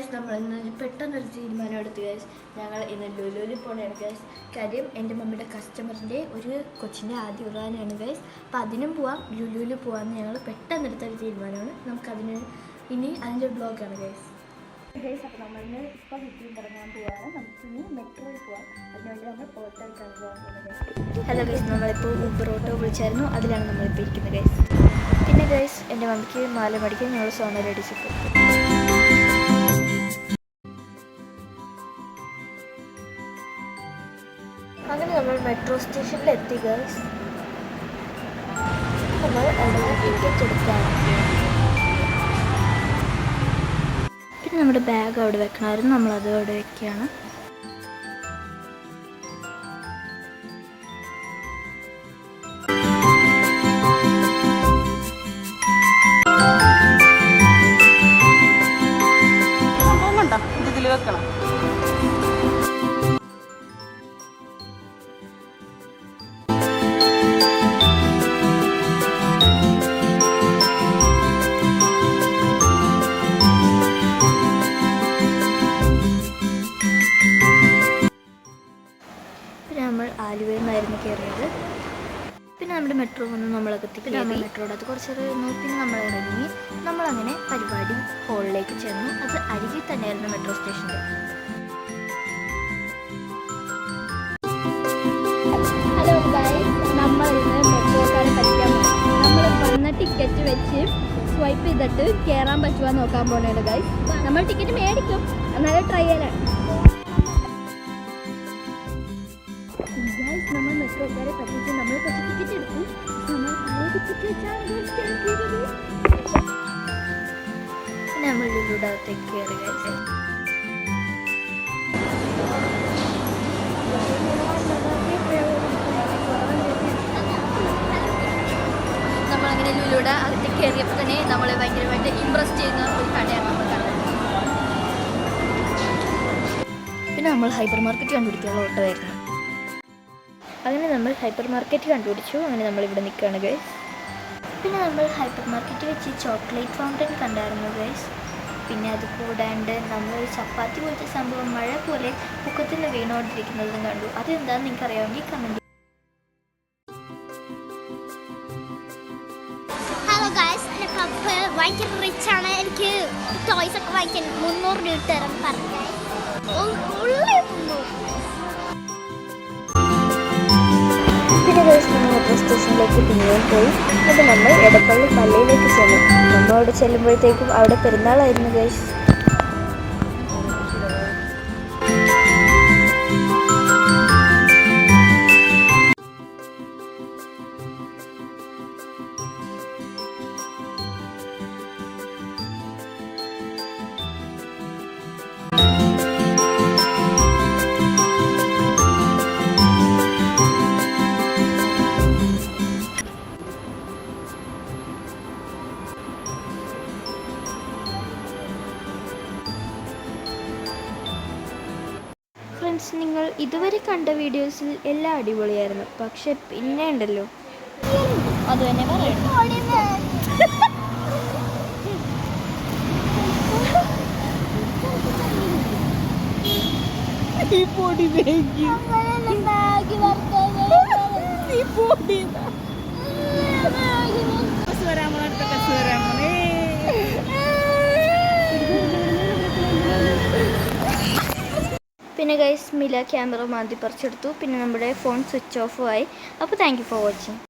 Guys നമ്മൾ ഇന്ന് പെട്ടെന്നൊരു തീരുമാനം എടുത്തു ഗൈസ്. ഞങ്ങൾ ഇന്ന് ലുലുവിൽ പോകണമാണ് ഗൈസ്. കാര്യം എൻ്റെ മമ്മിയുടെ കസ്റ്റമറിൻ്റെ ഒരു കൊച്ചിൻ്റെ ആദ്യ ഉറാനാണ് ഗൈസ്. അപ്പം അതിനും പോവാം, ലുലുവിൽ പോകാമെന്ന് ഞങ്ങൾ പെട്ടെന്നെടുത്തൊരു തീരുമാനമാണ്. നമുക്കതിന് ഇനി അതിൻ്റെ ബ്ലോഗാണ് ഗൈസ്. ഗൈസ് അപ്പോൾ നമ്മളിന്ന് ഇപ്പോൾ വീട്ടിൽ ഇറങ്ങാൻ പോവാണ്. നമുക്കിനി മെട്രോയിൽ പോവാം. അതിനുവേണ്ടി നമ്മൾ ഓട്ടോയ്ക്കാണ് പോകാൻ പോകുന്നത്. ഹലോ ഗൈസ്, നമ്മളിപ്പോൾ ഊബർ ഓട്ടോ വിളിച്ചായിരുന്നു, അതിലാണ് നമ്മളിപ്പോൾ ഇരിക്കുന്നത് ഗൈസ്. പിന്നെ ഗൈസ് എൻ്റെ മമ്മിക്ക് മാല മേടിക്കാൻ ഞങ്ങൾ സോണ അടിച്ചിട്ടു. അങ്ങനെ നമ്മൾ മെട്രോ സ്റ്റേഷനിൽ എത്തി ഗൈസ്. നമ്മൾ അവിടെ ടിക്കറ്റ് എടുക്കാം. പിന്നെ നമ്മുടെ ബാഗ് അവിടെ വെക്കണമായിരുന്നു, നമ്മളത് അവിടെ വെക്കുകയാണ്. ഇതിൽ വെക്കണം. നമ്മൾ ആലുവയിൽ നിന്നായിരുന്നു കയറിയത്. പിന്നെ നമ്മുടെ മെട്രോ വന്ന് നമ്മളകത്തി. പിന്നെ നമ്മൾ മെട്രോയുടെ അത് കുറച്ച് ഇരുന്നു. പിന്നെ നമ്മൾ ഇറങ്ങി. നമ്മളങ്ങനെ പരിപാടി ഹാളിലേക്ക് ചെന്നു. അത് അരികിൽ തന്നെയായിരുന്നു മെട്രോ സ്റ്റേഷൻ്റെ. ഹലോ ഗൈസ്, നമ്മൾ ഇന്ന് മെട്രോക്കാരെ പഠിക്കാൻ പോകും. നമ്മൾ വന്ന ടിക്കറ്റ് വെച്ച് സ്വൈപ്പ് ചെയ്തിട്ട് കയറാൻ പറ്റുമോ നോക്കാൻ പോകണേണ് ഗൈസ്. നമ്മൾ ടിക്കറ്റ് മേടിക്കും, എന്നാലും ട്രയലാണ്. ഗൈസ്, നമ്മൾ മെട്രോക്കാരെ പറ്റിച്ച് നമ്മൾ കുറച്ച് ടിക്കറ്റ് എടുത്തു. നമ്മൾ പഴയ ടിക്കറ്റ് വെച്ചാണ് പിന്നെ നമ്മൾ ലുലുയുടെ അകത്തേക്ക് കയറി ഗൈസ്. നമ്മളങ്ങനെ ലുലുയുടെ അകത്തേക്ക് കയറിയപ്പോൾ തന്നെ നമ്മളെ ഭയങ്കരമായിട്ട് ഇമ്പ്രസ് ചെയ്യുന്ന ഒരു കടയാണ് നമ്മൾ കണ്ടത്. പിന്നെ നമ്മൾ ഹൈപ്പർ മാർക്കറ്റ് കണ്ടുപിടിക്കാനുള്ള ഓട്ടോ ആയിരുന്നു. അങ്ങനെ നമ്മൾ ഹൈപ്പർ മാർക്കറ്റ് കണ്ടുപിടിച്ചു. അങ്ങനെ നമ്മളിവിടെ നിൽക്കുകയാണ് ഗൈസ്. പിന്നെ നമ്മൾ ഹൈപ്പർ മാർക്കറ്റ് വെച്ച് ചോക്ലേറ്റ് ഫൗണ്ടൻ കണ്ടായിരുന്നു ഗൈസ്. പിന്നെ അത് കൂടാണ്ട് നമ്മൾ ചപ്പാത്തി പോലത്തെ സംഭവം മഴ പോലെ പൊക്കത്തിൽ നിന്ന് വീണോണ്ടിരിക്കുന്നതും കണ്ടു. അതെന്താണെന്ന് നിങ്ങൾക്ക് അറിയാമെങ്കിൽ കമൻറ്റ്. ഹലോ ഗൈസ്, എൻ്റെ പപ്പ ഭയങ്കര റിച്ച് ആണ്. എനിക്ക് ടോയ്സ് ഒക്കെ വാങ്ങിക്കാൻ 300 രൂപ തരാൻ പറഞ്ഞു. പിന്നെ ഗൈസ് നമ്മൾ മെട്രോ സ്റ്റേഷനിലേക്ക് പിന്നെയും പോയി. എന്നിട്ട് നമ്മൾ എടപ്പള്ളി പള്ളിയിലേക്ക് ചെല്ലും. നമ്മൾ അവിടെ ചെല്ലുമ്പോഴത്തേക്കും അവിടെ പെരുന്നാളായിരുന്നു ഗൈസ്. ഫ്രണ്ട്സ്, നിങ്ങൾ ഇതുവരെ കണ്ട വീഡിയോസിൽ എല്ലാം അടിപൊളിയായിരുന്നു. പക്ഷെ പിന്നെ ഉണ്ടല്ലോ, അത് തന്നെ പറയുന്നു. പിന്നെ ഗൈസ് മില ക്യാമറ മാന്തി പറിച്ചെടുത്തു. പിന്നെ നമ്മുടെ ഫോൺ സ്വിച്ച് ഓഫ് ആയി. അപ്പോൾ താങ്ക് യു ഫോർ വാച്ചിങ്.